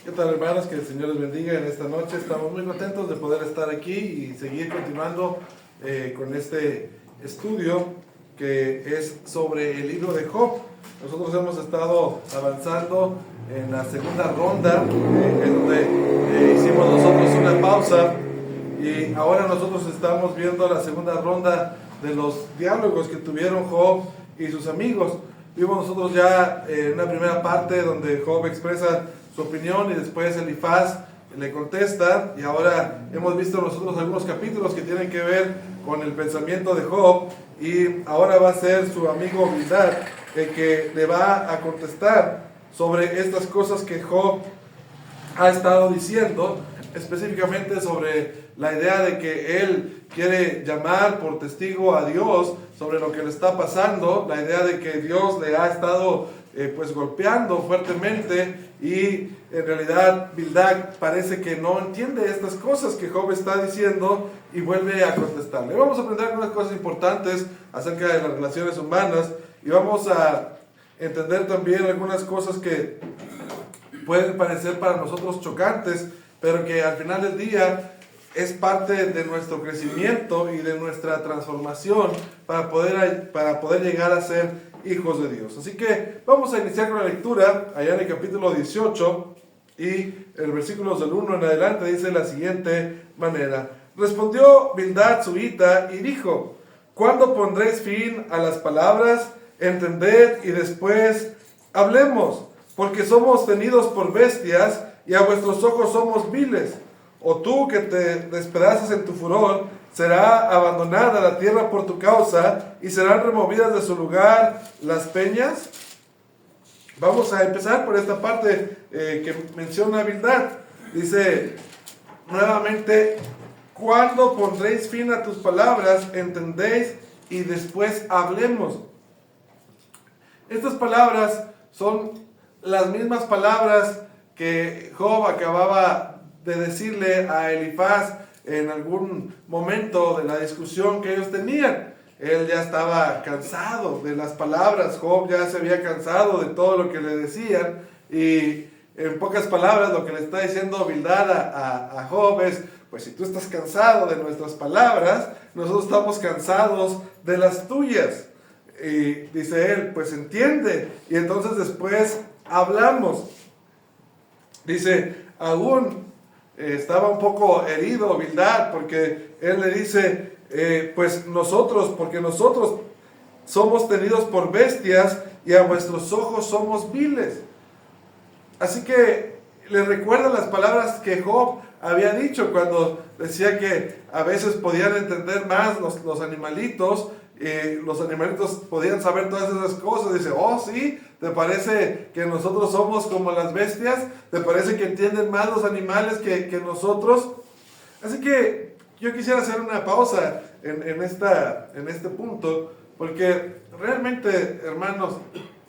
¿Qué tal, hermanos? Que el Señor les bendiga en esta noche. Estamos muy contentos de poder estar aquí y seguir continuando con este estudio que es sobre el libro de Job. Nosotros hemos estado avanzando en la segunda ronda, en donde hicimos nosotros una pausa y ahora nosotros estamos viendo la segunda ronda de los diálogos que tuvieron Job y sus amigos. Vimos nosotros ya una primera parte donde Job expresa su opinión y después Elifaz le contesta, y ahora hemos visto nosotros algunos capítulos que tienen que ver con el pensamiento de Job, y ahora va a ser su amigo Bildad el que le va a contestar sobre estas cosas que Job ha estado diciendo, específicamente sobre la idea de que él quiere llamar por testigo a Dios sobre lo que le está pasando, la idea de que Dios le ha estado golpeando fuertemente, y en realidad Bildad parece que no entiende estas cosas que Job está diciendo y vuelve a contestarle. Vamos a aprender algunas cosas importantes acerca de las relaciones humanas y vamos a entender también algunas cosas que pueden parecer para nosotros chocantes, pero que al final del día es parte de nuestro crecimiento y de nuestra transformación para poder llegar a ser hijos de Dios. Así que vamos a iniciar con la lectura allá en el capítulo 18, y el versículo del 1 en adelante dice de la siguiente manera: respondió Bildad suhita y dijo: ¿cuándo pondréis fin a las palabras? Entended y después hablemos, porque somos tenidos por bestias y a vuestros ojos somos viles. O tú que te despedazas en tu furor, será abandonada la tierra por tu causa y serán removidas de su lugar las peñas. Vamos a empezar por esta parte que menciona Bildad. Dice nuevamente: ¿cuándo pondréis fin a tus palabras? Entendéis y después hablemos. Estas palabras son las mismas palabras que Job acababa de decirle a Elifaz en algún momento de la discusión que ellos tenían. Él ya estaba cansado de las palabras, Job ya se había cansado de todo lo que le decían, y en pocas palabras lo que le está diciendo Bildad a Job es: pues si tú estás cansado de nuestras palabras, nosotros estamos cansados de las tuyas. Y dice él: pues entiende, y entonces después hablamos. Dice, aún estaba un poco herido Bildad, porque él le dice, porque nosotros somos tenidos por bestias y a vuestros ojos somos viles. Así que le recuerda las palabras que Job había dicho cuando decía que a veces podían entender más los animalitos. Los animalitos podían saber todas esas cosas. Dice: oh sí, ¿te parece que nosotros somos como las bestias? ¿Te parece que entienden más los animales que nosotros? Así que yo quisiera hacer una pausa en este punto, porque realmente, hermanos,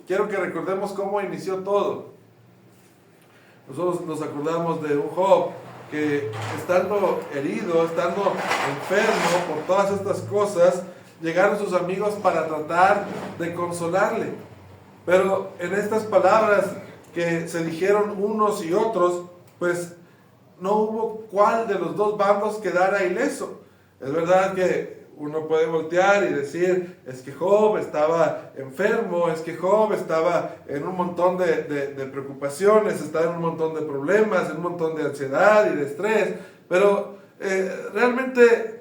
quiero que recordemos cómo inició todo. Nosotros nos acordamos de un Job que, estando herido, estando enfermo por todas estas cosas, llegaron sus amigos para tratar de consolarle. Pero en estas palabras que se dijeron unos y otros, pues no hubo cuál de los dos bandos quedara ileso. Es verdad que uno puede voltear y decir: es que Job estaba enfermo, es que Job estaba en un montón de preocupaciones, estaba en un montón de problemas, en un montón de ansiedad y de estrés. Pero realmente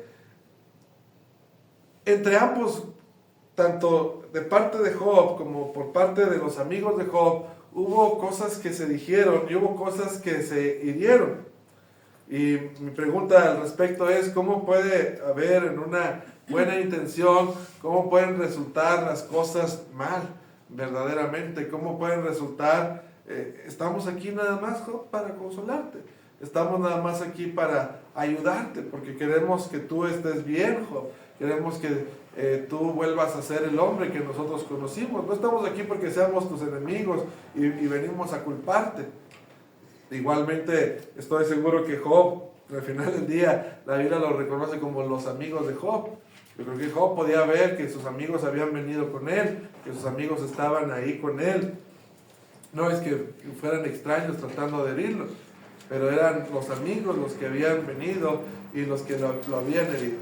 entre ambos, tanto de parte de Job como por parte de los amigos de Job, hubo cosas que se dijeron y hubo cosas que se hirieron. Y mi pregunta al respecto es: ¿cómo puede haber en una buena intención, cómo pueden resultar las cosas mal verdaderamente? ¿Cómo pueden resultar? Estamos aquí nada más, Job, para consolarte. Estamos nada más aquí para ayudarte, porque queremos que tú estés bien, Job. Queremos que tú vuelvas a ser el hombre que nosotros conocimos. No estamos aquí porque seamos tus enemigos y venimos a culparte. Igualmente estoy seguro que Job, al final del día, la Biblia lo reconoce como los amigos de Job. Yo creo que Job podía ver que sus amigos habían venido con él, que sus amigos estaban ahí con él. No es que fueran extraños tratando de herirlo. pero eran los amigos los que habían venido y los que lo habían herido.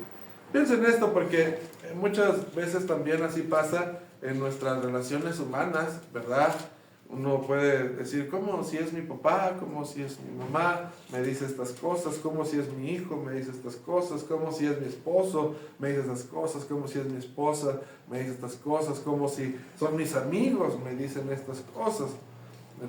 Piensen esto porque muchas veces también así pasa en nuestras relaciones humanas, ¿verdad? Uno puede decir, ¿cómo si es mi papá? ¿Cómo si es mi mamá? Me dice estas cosas. ¿Cómo si es mi hijo? Me dice estas cosas. ¿Cómo si es mi esposo? Me dice estas cosas. ¿Cómo si es mi esposa? Me dice estas cosas. ¿Cómo si son mis amigos? Me dicen estas cosas.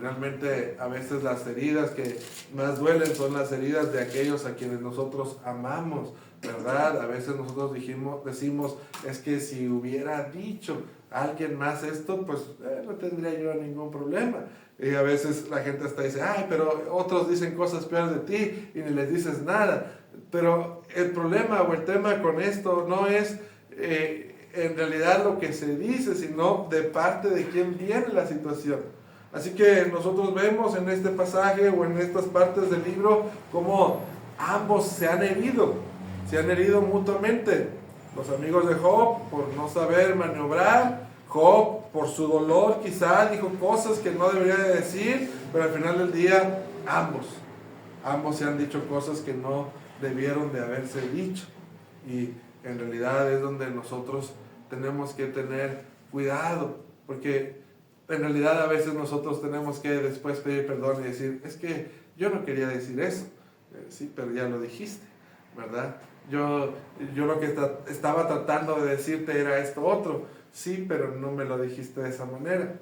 Realmente a veces las heridas que más duelen son las heridas de aquellos a quienes nosotros amamos, ¿verdad? A veces nosotros decimos, es que si hubiera dicho a alguien más esto, pues no tendría yo ningún problema. Y a veces la gente hasta dice, ay, pero otros dicen cosas peores de ti y ni les dices nada. Pero el problema o el tema con esto no es en realidad lo que se dice, sino de parte de quién viene la situación. Así que nosotros vemos en este pasaje o en estas partes del libro cómo ambos se han herido mutuamente. Los amigos de Job por no saber maniobrar, Job por su dolor quizá dijo cosas que no debería de decir, pero al final del día ambos se han dicho cosas que no debieron de haberse dicho. Y en realidad es donde nosotros tenemos que tener cuidado, porque en realidad a veces nosotros tenemos que después pedir perdón y decir, es que yo no quería decir eso. Sí, pero ya lo dijiste, ¿verdad? Yo lo que estaba tratando de decirte era esto otro. Sí, pero no me lo dijiste de esa manera.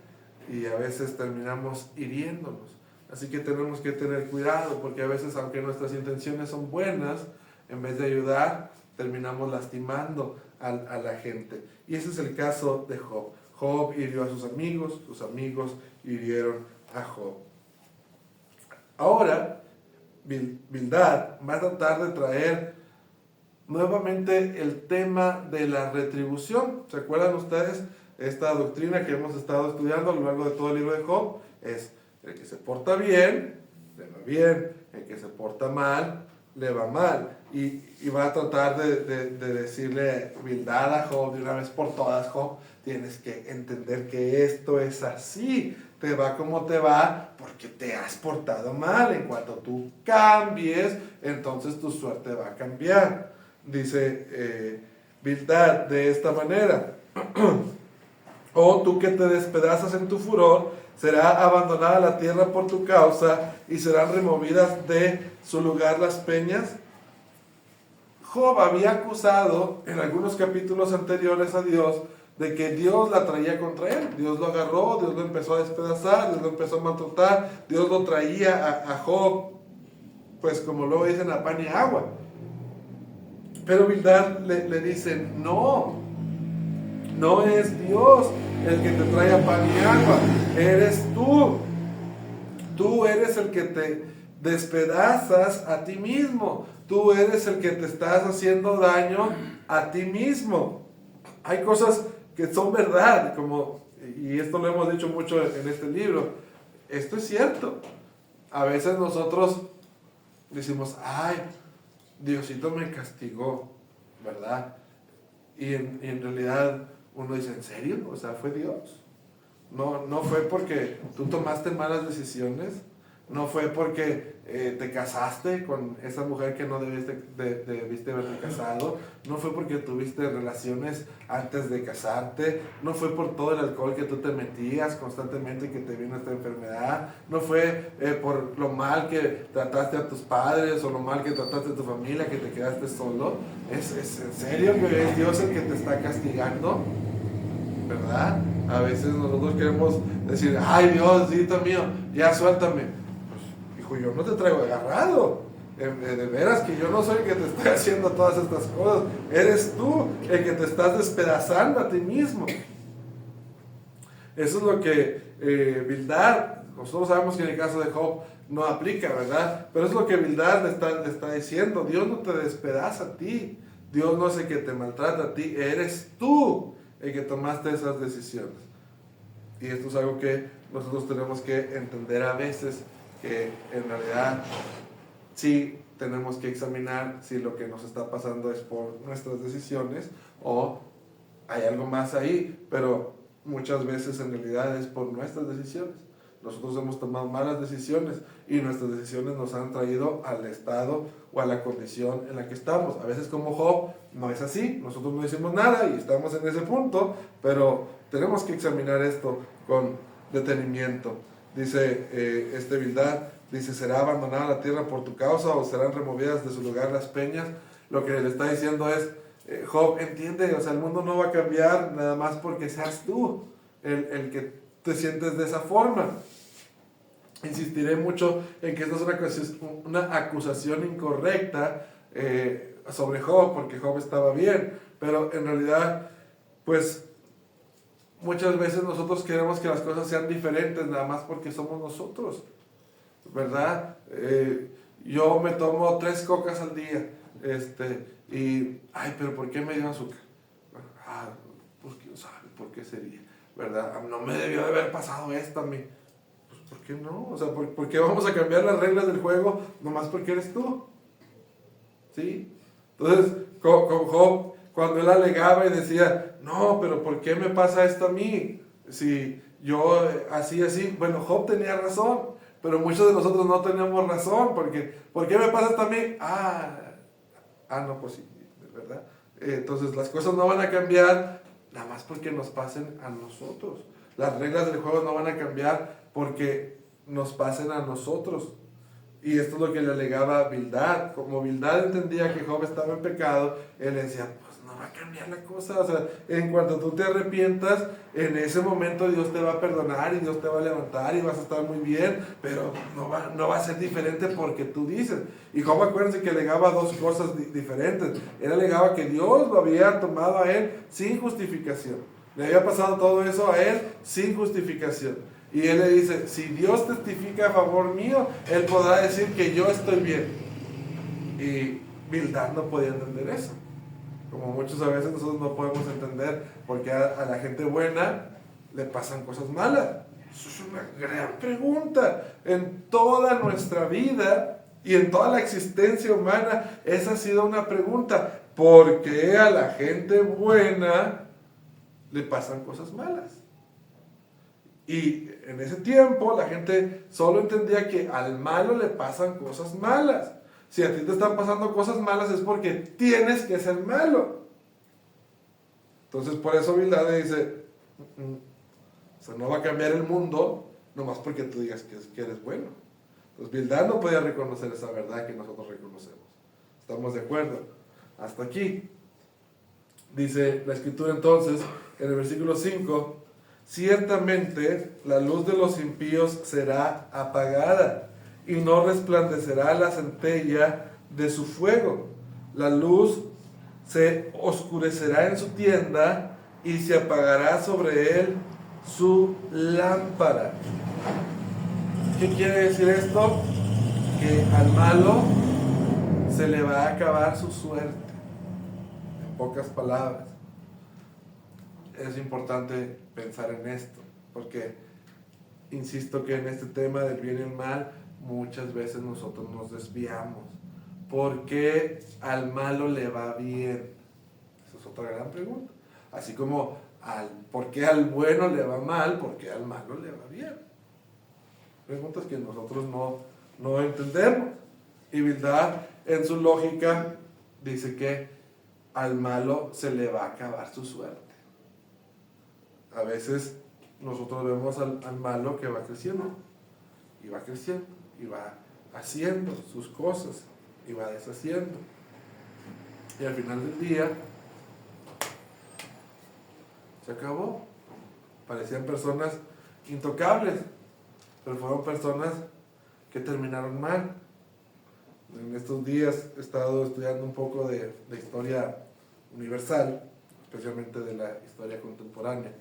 Y a veces terminamos hiriéndonos. Así que tenemos que tener cuidado, porque a veces, aunque nuestras intenciones son buenas, en vez de ayudar, terminamos lastimando a la gente. Y ese es el caso de Job. Job hirió a sus amigos hirieron a Job. Ahora, Bildad va a tratar de traer nuevamente el tema de la retribución. ¿Se acuerdan ustedes? Esta doctrina que hemos estado estudiando a lo largo de todo el libro de Job es el que se porta bien, le va bien, el que se porta mal, le va mal. Y va a tratar de decirle Bildad a Job de una vez por todas, Job, tienes que entender que esto es así, te va como te va porque te has portado mal. En cuanto tú cambies, entonces tu suerte va a cambiar. Dice Bildad de esta manera, o tú que te despedazas en tu furor, será abandonada la tierra por tu causa y serán removidas de su lugar las peñas. Job había acusado en algunos capítulos anteriores a Dios de que Dios la traía contra él. Dios lo agarró, Dios lo empezó a despedazar, Dios lo empezó a maltratar, Dios lo traía a Job, pues como luego dicen, a pan y agua. Pero Bildad le dice, no es Dios el que te trae a pan y agua, eres tú. Tú eres el que te despedazas a ti mismo. Tú eres el que te estás haciendo daño a ti mismo. Hay cosas que son verdad, y esto lo hemos dicho mucho en este libro. Esto es cierto. A veces nosotros decimos, ay, Diosito me castigó, ¿verdad? Y en realidad uno dice, ¿en serio? O sea, ¿fue Dios? No fue porque tú tomaste malas decisiones, no fue porque te casaste con esa mujer que no debiste haberte casado, no fue porque tuviste relaciones antes de casarte, no fue por todo el alcohol que tú te metías constantemente que te vino esta enfermedad, no fue por lo mal que trataste a tus padres o lo mal que trataste a tu familia que te quedaste solo. ¿Es en serio que es Dios el que te está castigando? ¿Verdad? A veces nosotros queremos decir, ay Diosito mío, ya suéltame. Pues, hijo, yo no te traigo agarrado. De veras que yo no soy el que te estoy haciendo todas estas cosas. Eres tú el que te estás despedazando a ti mismo. Eso es lo que Bildad, nosotros sabemos que en el caso de Job no aplica, ¿verdad? Pero es lo que Bildad le está diciendo. Dios no te despedaza a ti. Dios no es el que te maltrata a ti. Eres tú el que tomaste esas decisiones. Y esto es algo que nosotros tenemos que entender a veces, que en realidad sí tenemos que examinar si lo que nos está pasando es por nuestras decisiones o hay algo más ahí, pero muchas veces en realidad es por nuestras decisiones. nosotros hemos tomado malas decisiones y nuestras decisiones nos han traído al estado o a la condición en la que estamos. A veces como Job no es así, nosotros no hicimos nada y estamos en ese punto, pero tenemos que examinar esto con detenimiento. Dice Bildad, dice, ¿será abandonada la tierra por tu causa o serán removidas de su lugar las peñas? Lo que le está diciendo es, Job, entiende, o sea, el mundo no va a cambiar nada más porque seas tú el que te sientes de esa forma. Insistiré mucho en que esto es una acusación incorrecta sobre Job, porque Job estaba bien, pero en realidad, pues, muchas veces nosotros queremos que las cosas sean diferentes nada más porque somos nosotros, ¿verdad? Yo me tomo 3 cocas al día, ay, pero ¿por qué me dio azúcar? Pues quién sabe por qué sería, ¿verdad? No me debió de haber pasado esto a mí. Pues, ¿por qué no? O sea, ¿por qué vamos a cambiar las reglas del juego nomás porque eres tú? ¿Sí? Entonces, con Job, cuando él alegaba y decía, no, pero ¿por qué me pasa esto a mí? Si yo así, bueno, Job tenía razón, pero muchos de nosotros no tenemos razón, porque ¿por qué me pasa esto a mí? No, pues sí, ¿verdad? Entonces las cosas no van a cambiar nada más porque nos pasen a nosotros. Las reglas del juego no van a cambiar porque nos pasen a nosotros. Y esto es lo que le alegaba a Bildad. Como Bildad entendía que Job estaba en pecado, él decía, pues no va a cambiar la cosa. O sea, en cuanto tú te arrepientas, en ese momento Dios te va a perdonar y Dios te va a levantar y vas a estar muy bien, pero no va a ser diferente porque tú dices. Y Job, acuérdense que alegaba 2 cosas diferentes. Él alegaba que Dios lo había tomado a él sin justificación. Le había pasado todo eso a él sin justificación. Y él le dice, si Dios testifica a favor mío, él podrá decir que yo estoy bien. Y Bildad no podía entender eso. Como muchas a veces nosotros no podemos entender por qué a la gente buena le pasan cosas malas. Eso es una gran pregunta. En toda nuestra vida y en toda la existencia humana, esa ha sido una pregunta. ¿Por qué a la gente buena le pasan cosas malas? Y en ese tiempo la gente solo entendía que al malo le pasan cosas malas. Si a ti te están pasando cosas malas es porque tienes que ser malo. Entonces por eso Bildad dice, o sea, no va a cambiar el mundo nomás porque tú digas que eres bueno. Entonces Bildad no podía reconocer esa verdad que nosotros reconocemos. ¿Estamos de acuerdo? Hasta aquí. Dice la escritura entonces, en el versículo 5, ciertamente la luz de los impíos será apagada y no resplandecerá la centella de su fuego. La luz se oscurecerá en su tienda y se apagará sobre él su lámpara. ¿Qué quiere decir esto? Que al malo se le va a acabar su suerte. En pocas palabras. Es importante pensar en esto, porque insisto que en este tema del bien y el mal muchas veces nosotros nos desviamos. ¿Por qué al malo le va bien? Esa es otra gran pregunta. Así como ¿por qué al bueno le va mal? ¿Por qué al malo le va bien? Preguntas que nosotros no entendemos. Y Bildad, en su lógica, dice que al malo se le va a acabar su suerte. A veces nosotros vemos al malo que va creciendo, y va creciendo, y va haciendo sus cosas, y va deshaciendo. Y al final del día, se acabó. Parecían personas intocables, pero fueron personas que terminaron mal. En estos días he estado estudiando un poco de historia universal, especialmente de la historia contemporánea.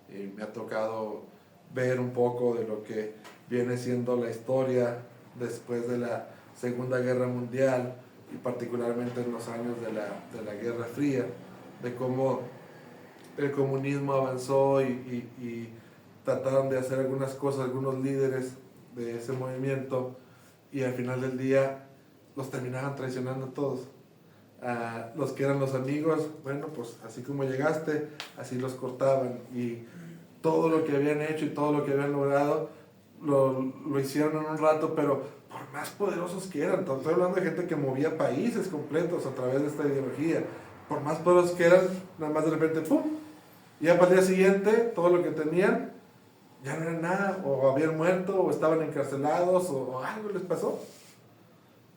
Y me ha tocado ver un poco de lo que viene siendo la historia después de la Segunda Guerra Mundial y particularmente en los años de la Guerra Fría, de cómo el comunismo avanzó y trataron de hacer algunas cosas, algunos líderes de ese movimiento, y al final del día los terminaban traicionando a todos. Los que eran los amigos, bueno, pues así como llegaste, así los cortaban, y todo lo que habían hecho y todo lo que habían logrado lo hicieron en un rato, pero por más poderosos que eran, estoy hablando de gente que movía países completos a través de esta ideología, por más poderosos que eran, nada más de repente, ¡pum! Y ya para el día siguiente, todo lo que tenían, ya no era nada, o habían muerto, o estaban encarcelados, o algo les pasó.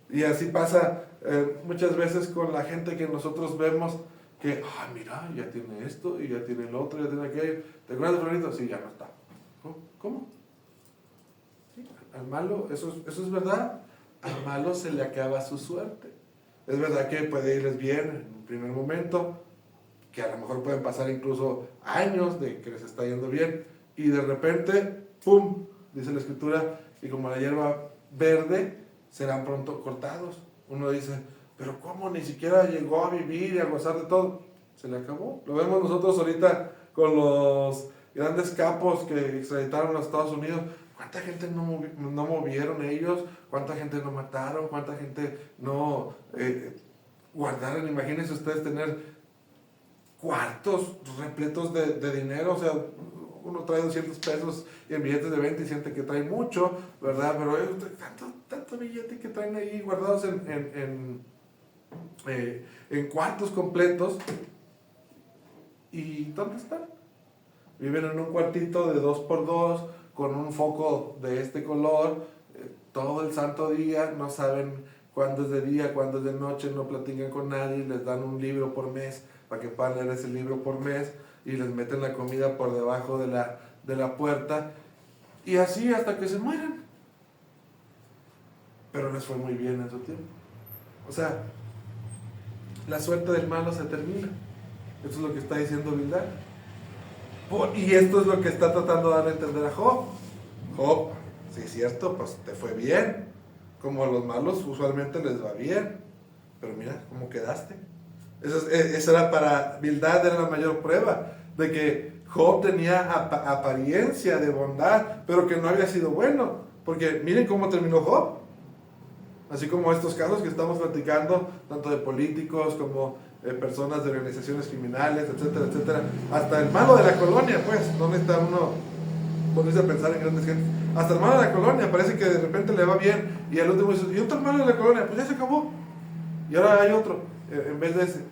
Y así pasa muchas veces con la gente que nosotros vemos que, mira, ya tiene esto, y ya tiene el otro, ya tiene aquello. ¿Te acuerdas de Florito? Sí, ya no está. ¿Cómo? Sí, al malo, eso es verdad, al malo se le acaba su suerte. Es verdad que puede irles bien en un primer momento, que a lo mejor pueden pasar incluso años de que les está yendo bien, y de repente, ¡pum!, dice la Escritura, y como la hierba verde, serán pronto cortados. Uno dice, pero ¿cómo? Ni siquiera llegó a vivir y a gozar de todo. Se le acabó. Lo vemos nosotros ahorita con los grandes capos que extraditaron a los Estados Unidos. ¿Cuánta gente no movieron ellos? ¿Cuánta gente no mataron? ¿Cuánta gente no guardaron? Imagínense ustedes tener cuartos repletos de dinero. O sea, uno trae 200 pesos y en billetes de 20 y siente que trae mucho, ¿verdad? Pero tanto billete que traen ahí guardados en cuartos completos. ¿Y dónde están? Viven en un cuartito de 2x2 con un foco de este color todo el santo día, no saben cuándo es de día, cuándo es de noche, no platican con nadie, les dan un libro por mes para que puedan leer ese libro por mes y les meten la comida por debajo de la puerta y así hasta que se mueran. Pero les fue muy bien en su tiempo. O sea, la suerte del malo se termina. Eso es lo que está diciendo Bildad. Y esto es lo que está tratando de dar a entender a Job. Job, sí es cierto, pues te fue bien. Como a los malos usualmente les va bien. Pero mira cómo quedaste. Eso era para Bildad, era la mayor prueba de que Job tenía apariencia de bondad, pero que no había sido bueno. Porque miren cómo terminó Job. Así como estos casos que estamos platicando, tanto de políticos como personas de organizaciones criminales, etcétera, etcétera. Hasta el malo de la colonia, pues, no necesita uno ponerse a pensar en grandes gentes. Hasta el malo de la colonia, parece que de repente le va bien, y al último dice, ¿y otro malo de la colonia? Pues ya se acabó. Y ahora hay otro, en vez de ese.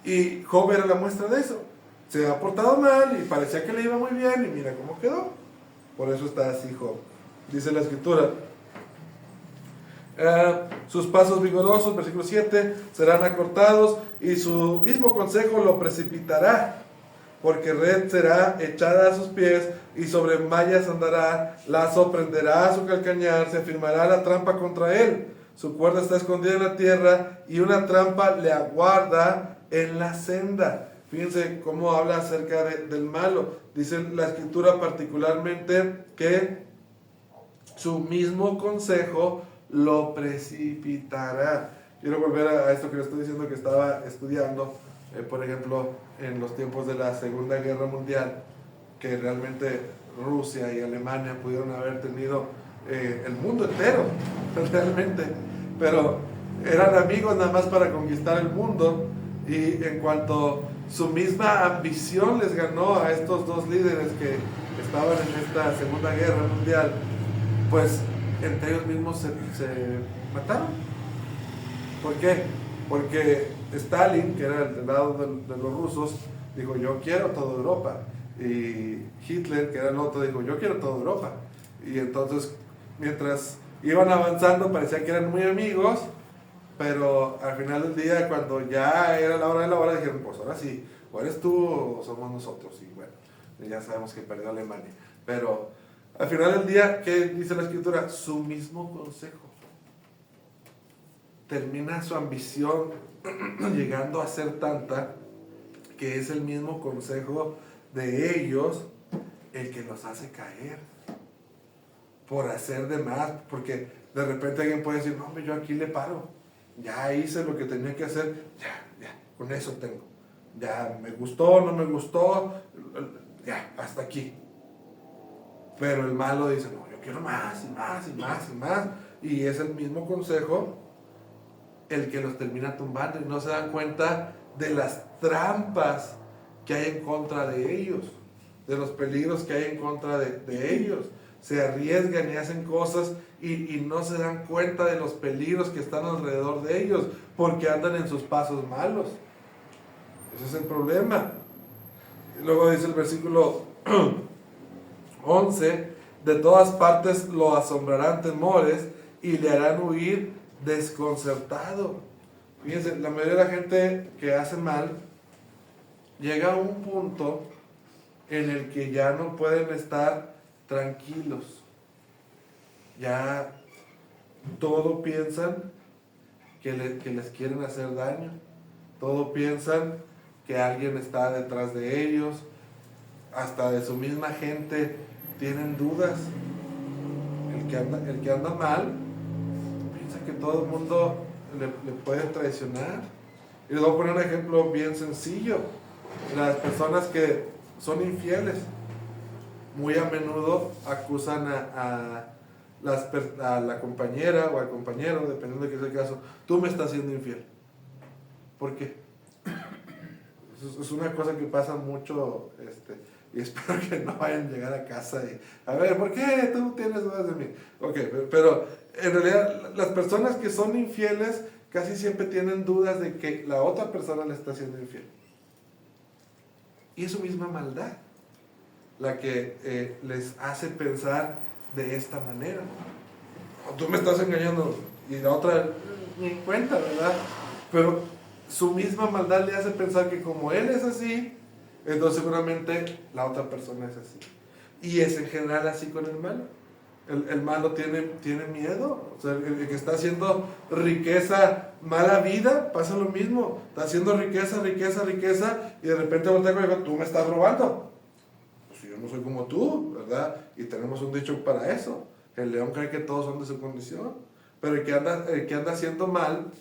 Y Job era la muestra de eso. Se ha portado mal y parecía que le iba muy bien, y mira cómo quedó. Por eso está así Job. Dice la Escritura. Sus pasos vigorosos, versículo 7, serán acortados y su mismo consejo lo precipitará, porque red será echada a sus pies y sobre mallas andará, lazo prenderá a su calcañar, se afirmará la trampa contra él, su cuerda está escondida en la tierra y una trampa le aguarda en la senda. Fíjense cómo habla acerca del malo. Dice la Escritura particularmente que su mismo consejo lo precipitará. Quiero volver a esto que les estoy diciendo que estaba estudiando, por ejemplo, en los tiempos de la Segunda Guerra Mundial, que realmente Rusia y Alemania pudieron haber tenido el mundo entero, realmente, pero eran amigos nada más para conquistar el mundo, y en cuanto su misma ambición les ganó a estos dos líderes que estaban en esta Segunda Guerra Mundial, pues entre ellos mismos se mataron. ¿Por qué? Porque Stalin, que era el del lado de los rusos, dijo, yo quiero toda Europa. Y Hitler, que era el otro, dijo, yo quiero toda Europa. Y entonces, mientras iban avanzando, parecía que eran muy amigos, pero al final del día, cuando ya era la hora de la hora, dijeron, pues ahora sí, o eres tú o somos nosotros. Y bueno, ya sabemos que perdió Alemania. Pero al final del día, ¿qué dice la Escritura? Su mismo consejo. Termina su ambición llegando a ser tanta que es el mismo consejo de ellos el que los hace caer por hacer de más, porque de repente alguien puede decir, no hombre, yo aquí le paro, ya hice lo que tenía que hacer, ya, con eso tengo, ya me gustó, no me gustó, ya, hasta aquí. Pero el malo dice, no, yo quiero más y más y más y más, y es el mismo consejo el que los termina tumbando, y no se dan cuenta de las trampas que hay en contra de ellos, de los peligros que hay en contra de ellos. se arriesgan y hacen cosas y no se dan cuenta de los peligros que están alrededor de ellos porque andan en sus pasos malos. Ese es el problema. Luego dice el versículo 11, de todas partes lo asombrarán temores y le harán huir desconcertado. Fíjense, la mayoría de la gente que hace mal llega a un punto en el que ya no pueden estar tranquilos. Ya todo piensan que les quieren hacer daño. Todo piensan que alguien está detrás de ellos. Hasta de su misma gente tienen dudas. El que anda mal piensa que todo el mundo le puede traicionar. Y les voy a poner un ejemplo bien sencillo. Las personas que son infieles muy a menudo acusan a la compañera o al compañero, dependiendo de qué sea el caso, tú me estás siendo infiel. ¿Por qué? Es una cosa que pasa mucho, y espero que no vayan a llegar a casa y, a ver, ¿por qué tú tienes dudas de mí? Ok, pero en realidad las personas que son infieles casi siempre tienen dudas de que la otra persona le está siendo infiel. Y es su misma maldad la que les hace pensar de esta manera. Tú me estás engañando y la otra ni cuenta, ¿verdad? Pero su misma maldad le hace pensar que como él es así, entonces seguramente la otra persona es así. Y es en general así con el malo. El malo tiene miedo. O sea, el que está haciendo riqueza, mala vida, pasa lo mismo. Está haciendo riqueza y de repente voltea y dice, tú me estás robando. Pues yo no soy como tú, ¿verdad? Y tenemos un dicho para eso. El león cree que todos son de su condición. Pero el que anda haciendo mal,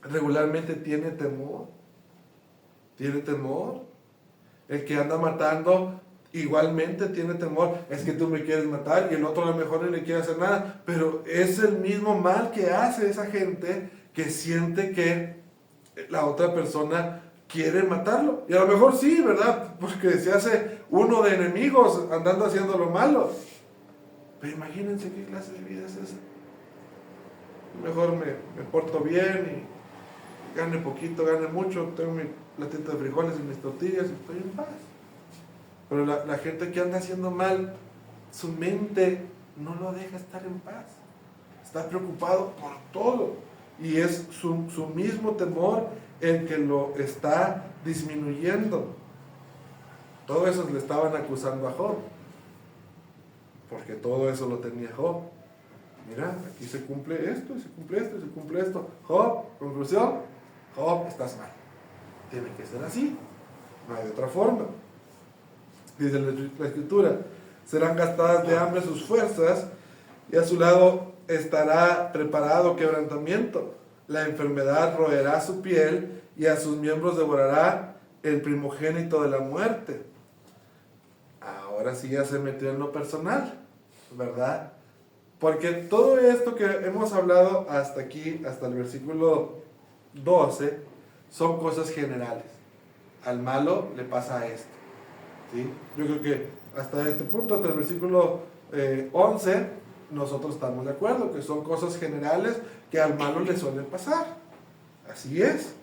regularmente tiene temor. Tiene temor. El que anda matando igualmente tiene temor. Es que tú me quieres matar y el otro a lo mejor no le quiere hacer nada. Pero es el mismo mal que hace esa gente que siente que la otra persona quiere matarlo. Y a lo mejor sí, ¿verdad? Porque se hace uno de enemigos andando haciendo lo malo. Pero imagínense qué clase de vida es esa. Mejor me porto bien y gane poquito, gane mucho, tengo mi platito de frijoles y mis tortillas y estoy en paz. Pero la gente que anda haciendo mal, su mente no lo deja estar en paz. Está preocupado por todo. Y es su mismo temor el que lo está disminuyendo. Todo eso le estaban acusando a Job. Porque todo eso lo tenía Job. Mira, aquí se cumple esto, y se cumple esto, y se cumple esto. Job, conclusión, Job, estás mal. Tiene que ser así. No hay de otra forma. Dice la Escritura, serán gastadas de hambre sus fuerzas y a su lado estará preparado quebrantamiento. La enfermedad roerá su piel y a sus miembros devorará el primogénito de la muerte. Ahora sí ya se metió en lo personal, ¿verdad? Porque todo esto que hemos hablado hasta aquí, hasta el versículo 12, son cosas generales. Al malo le pasa esto. ¿Sí? Yo creo que hasta este punto, hasta el versículo 11, nosotros estamos de acuerdo, que son cosas generales que al malo le suelen pasar. Así es.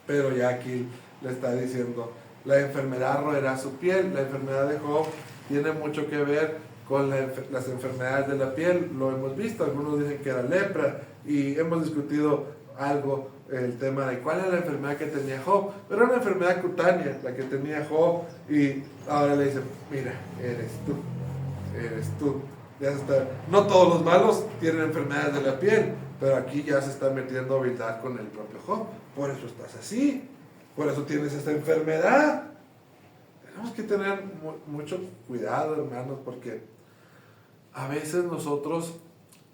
Pero ya aquí le está diciendo, la enfermedad roerá su piel. La enfermedad de Job tiene mucho que ver con las enfermedades de la piel. Lo hemos visto, algunos dicen que era lepra y hemos discutido algo, el tema de cuál era la enfermedad que tenía Job, pero era una enfermedad cutánea la que tenía Job y ahora le dicen, mira, eres tú. Ya se está, no todos los malos tienen enfermedades de la piel, pero aquí ya se está metiendo habilidad con el propio Job, por eso estás así, por eso tienes esta enfermedad. Tenemos que tener mucho cuidado, hermanos, porque a veces nosotros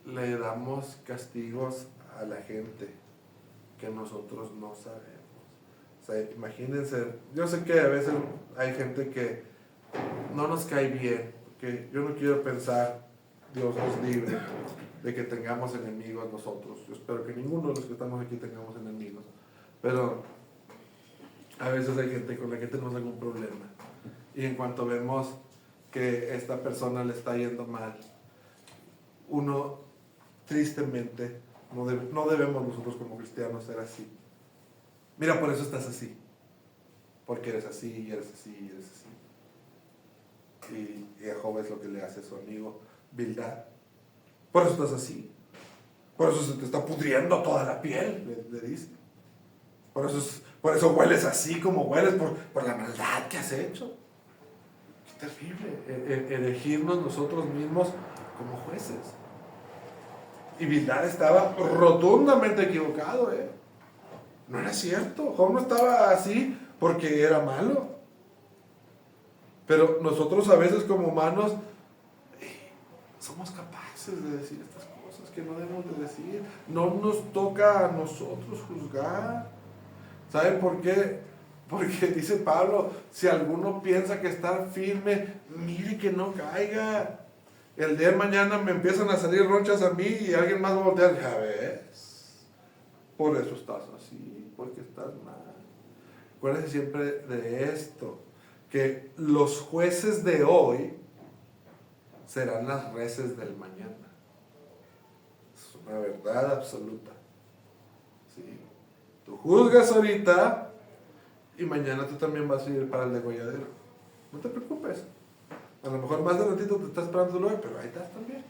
le damos castigos a la gente que nosotros no sabemos. O sea, imagínense, yo sé que a veces hay gente que no nos cae bien, porque yo no quiero pensar, Dios nos libre, de que tengamos enemigos nosotros. Yo espero que ninguno de los que estamos aquí tengamos enemigos, pero a veces hay gente con la que tenemos algún problema. Y en cuanto vemos que esta persona le está yendo mal, uno tristemente no debemos nosotros como cristianos ser así. Mira, por eso estás así, porque eres así, y eres así, y eres así. Y a Job es lo que le hace a su amigo Bildad. Por eso estás así, por eso se te está pudriendo toda la piel, le dice. Por eso hueles así como hueles, por la maldad que has hecho. Qué terrible elegirnos nosotros mismos como jueces. Y Bildad estaba rotundamente equivocado, No era cierto. Job no estaba así porque era malo. Pero nosotros a veces como humanos somos capaces de decir estas cosas que no debemos de decir. No nos toca a nosotros juzgar. ¿Saben por qué? Porque dice Pablo, si alguno piensa que estar firme, mire que no caiga. El día de mañana me empiezan a salir ronchas a mí y alguien más va a voltear. Ya ves, por eso estás así, porque estás mal. Acuérdense siempre de esto, que los jueces de hoy serán las reces del mañana. Es una verdad absoluta. ¿Sí? Tú juzgas ahorita y mañana tú también vas a ir para el degolladero. No te preocupes. A lo mejor más adelantito te está esperando el lugar, pero ahí estás también.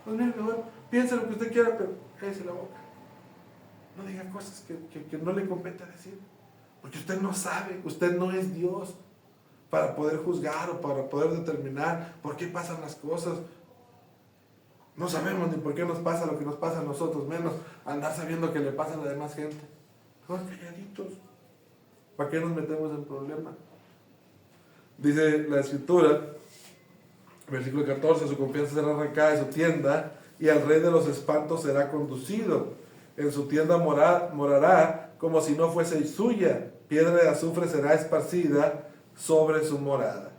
Pues mire, mejor piense lo que usted quiera, pero cállese la boca. No diga cosas que no le compete decir. Porque usted no sabe, usted no es Dios para poder juzgar o para poder determinar por qué pasan las cosas. No sabemos ni por qué nos pasa lo que nos pasa a nosotros, menos andar sabiendo que le pasa a la demás gente. Mejor calladitos. ¿Para qué nos metemos en problemas? Dice la Escritura, versículo 14, su confianza será arrancada de su tienda y al rey de los espantos será conducido. En su tienda morará como si no fuese suya. Piedra de azufre será esparcida sobre su morada.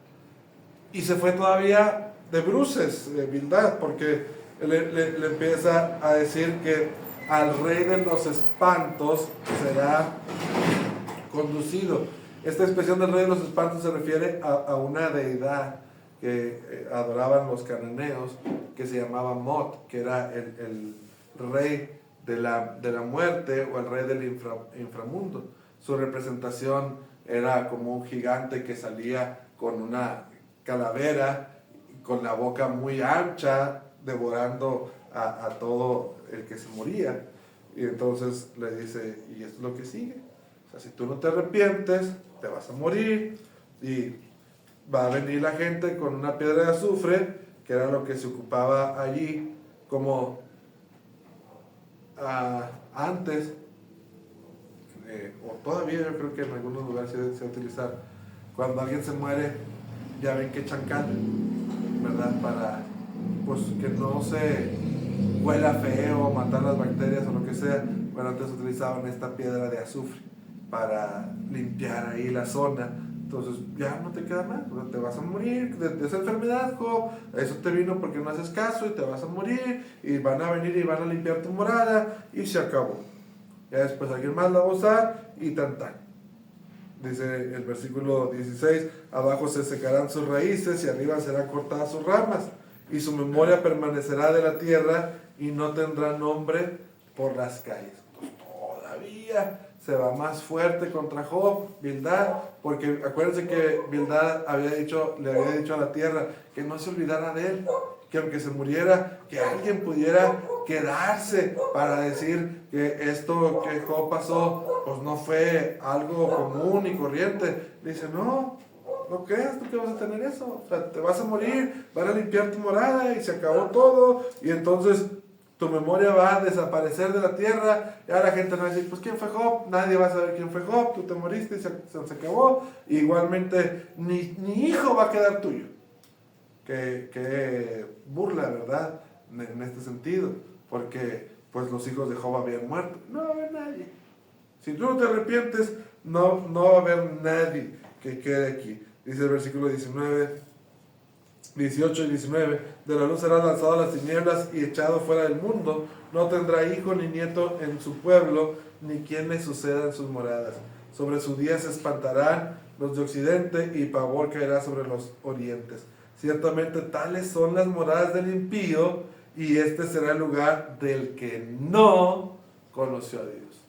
Y se fue todavía de bruces, Bildad, porque le empieza a decir que al rey de los espantos será conducido. Esta expresión del rey de los espantos se refiere a una deidad que adoraban los cananeos, que se llamaba Mot, que era el rey de la muerte o el rey del inframundo. Su representación era como un gigante que salía con una calavera, con la boca muy ancha, devorando a todo el que se moría. Y entonces le dice, y esto es lo que sigue. O sea, si tú no te arrepientes, te vas a morir, y va a venir la gente con una piedra de azufre, que era lo que se ocupaba allí, como antes, o todavía yo creo que en algunos lugares se utiliza, cuando alguien se muere, ya ven que echan cal, ¿verdad? Para pues que no se huela feo, matar las bacterias o lo que sea. Bueno, antes utilizaban esta piedra de azufre para limpiar ahí la zona. Entonces ya no te queda más, te vas a morir de esa enfermedad, Job. Eso te vino porque no haces caso y te vas a morir, y van a venir y van a limpiar tu morada, y se acabó. Ya después alguien más la va a usar y tan. Dice el versículo 16, abajo se secarán sus raíces y arriba serán cortadas sus ramas, y su memoria permanecerá de la tierra y no tendrá nombre por las calles. Entonces, todavía se va más fuerte contra Job, Bildad, porque acuérdense que Bildad le había dicho a la tierra que no se olvidara de él, que aunque se muriera, que alguien pudiera quedarse para decir que esto que Job pasó, pues no fue algo común y corriente. Dice, no creas tú que vas a tener eso, o sea, te vas a morir, van a limpiar tu morada y se acabó todo, y entonces tu memoria va a desaparecer de la tierra, y ahora la gente va a decir, pues ¿quién fue Job? Nadie va a saber quién fue Job, tú te moriste y se acabó. Y igualmente ni hijo va a quedar tuyo. Que burla, ¿verdad? En este sentido, porque pues los hijos de Job habían muerto, no va a haber nadie. Si tú no te arrepientes, no va a haber nadie que quede aquí. Dice el versículo 18 y 19, de la luz será lanzado a las tinieblas y echado fuera del mundo, no tendrá hijo ni nieto en su pueblo, ni quien le suceda en sus moradas. Sobre su día se espantarán los de occidente, y pavor caerá sobre los orientes. Ciertamente tales son las moradas del impío, y este será el lugar del que no conoció a Dios.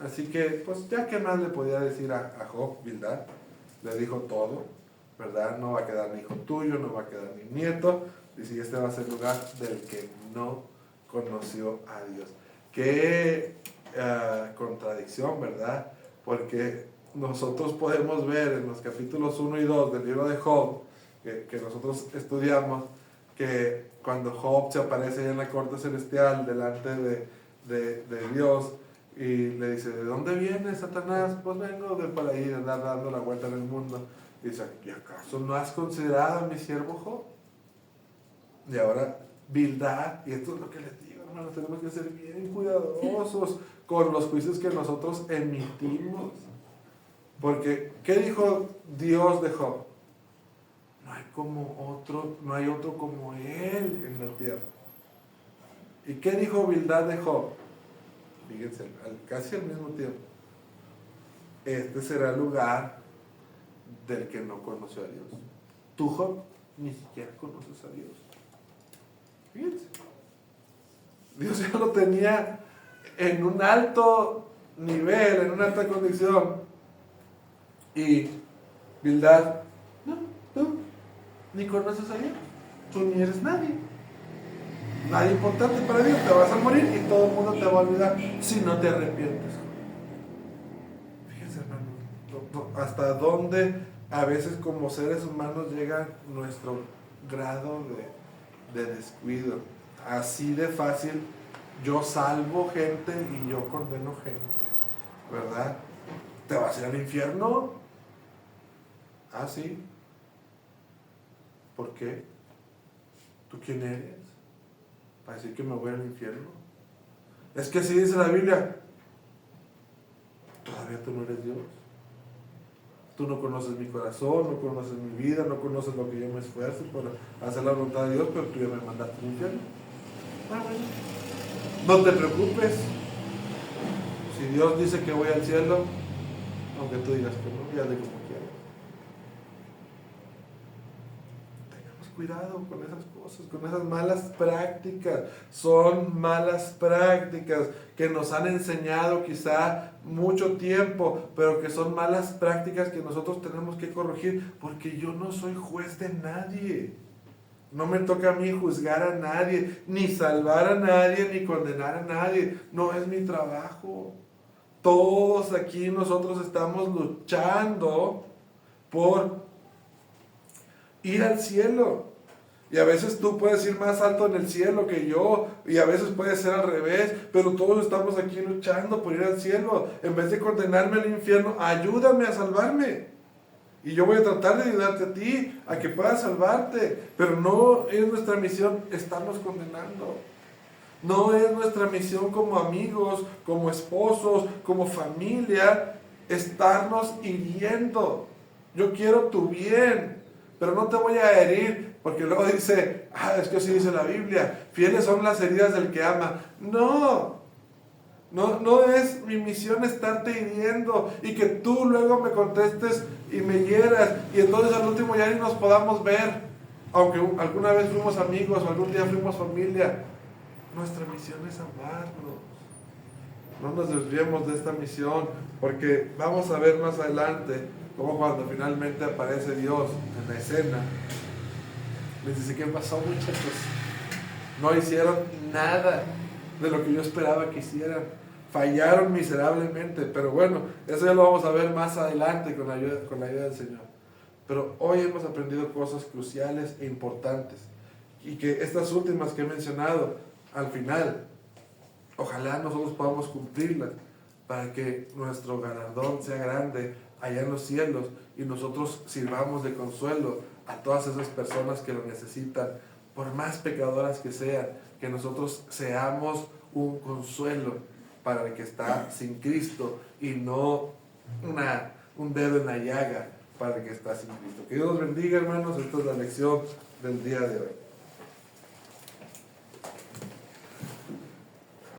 Así que, pues, ya que más le podía decir a Job, Bildad, le dijo todo, ¿verdad? No va a quedar ni hijo tuyo, no va a quedar ni nieto. Dice, este va a ser el lugar del que no conoció a Dios. Qué contradicción, ¿verdad? Porque nosotros podemos ver en los capítulos 1 y 2 del libro de Job, que nosotros estudiamos, que cuando Job se aparece ahí en la corte celestial delante de Dios, y le dice, ¿de dónde vienes, Satanás? Pues vengo de por ahí, de andar dando la vuelta en el mundo. Y dice, ¿y acaso no has considerado a mi siervo Job? Y ahora, Bildad, y esto es lo que les digo, hermanos, tenemos que ser bien cuidadosos con los juicios que nosotros emitimos. Porque, ¿qué dijo Dios de Job? No hay otro como él en la tierra. ¿Y qué dijo Bildad de Job? Fíjense, casi al mismo tiempo. Este será el lugar del que no conoció a Dios. Tú, Job, ni siquiera conoces a Dios. Fíjense. Dios ya lo tenía en un alto nivel, en una alta condición. Y Bildad, no, tú ni conoces a Dios. Tú ni eres nadie. Nadie importante para Dios. Te vas a morir y todo el mundo te va a olvidar si no te arrepientes. Fíjense, hermano, hasta dónde a veces como seres humanos llega nuestro grado de descuido. Así de fácil, yo salvo gente y yo condeno gente, ¿verdad? ¿Te vas a ir al infierno? Ah, sí. ¿Por qué? ¿Tú quién eres para decir que me voy al infierno? Es que así dice la Biblia. Todavía tú no eres Dios. Tú no conoces mi corazón, no conoces mi vida, no conoces lo que yo me esfuerzo por hacer la voluntad de Dios, pero tú ya me mandaste al infierno. Ah, bueno. No te preocupes. Si Dios dice que voy al cielo, aunque tú digas que no, ya de como quieras. Tengamos cuidado con esas cosas, con esas malas prácticas. Son malas prácticas que nos han enseñado quizá mucho tiempo, pero que son malas prácticas que nosotros tenemos que corregir, porque yo no soy juez de nadie. No me toca a mí juzgar a nadie, ni salvar a nadie, ni condenar a nadie. No es mi trabajo. Todos aquí nosotros estamos luchando por ir al cielo. Y a veces tú puedes ir más alto en el cielo que yo, y a veces puede ser al revés, pero todos estamos aquí luchando por ir al cielo. En vez de condenarme al infierno, ayúdame a salvarme. Y yo voy a tratar de ayudarte a ti, a que puedas salvarte. Pero no es nuestra misión estarnos condenando. No es nuestra misión como amigos, como esposos, como familia, estarnos hiriendo. Yo quiero tu bien, pero no te voy a herir, porque luego dice, es que así dice la Biblia, fieles son las heridas del que ama. No es mi misión estarte hiriendo y que tú luego me contestes y me hieras y entonces al último ya ni nos podamos ver, aunque alguna vez fuimos amigos o algún día fuimos familia. Nuestra misión es amarnos. No nos desviemos de esta misión, porque vamos a ver más adelante cómo cuando finalmente aparece Dios en la escena, les dice, ¿qué pasó, muchachos? No hicieron nada de lo que yo esperaba que hicieran. Fallaron miserablemente, pero bueno, eso ya lo vamos a ver más adelante con la ayuda del Señor. Pero hoy hemos aprendido cosas cruciales e importantes, y que estas últimas que he mencionado, al final, ojalá nosotros podamos cumplirlas, para que nuestro galardón sea grande allá en los cielos, y nosotros sirvamos de consuelo a todas esas personas que lo necesitan, por más pecadoras que sean, que nosotros seamos un consuelo para el que está sin Cristo, y no un dedo en la llaga para el que está sin Cristo. Que Dios los bendiga, hermanos. Esta es la lección del día de hoy.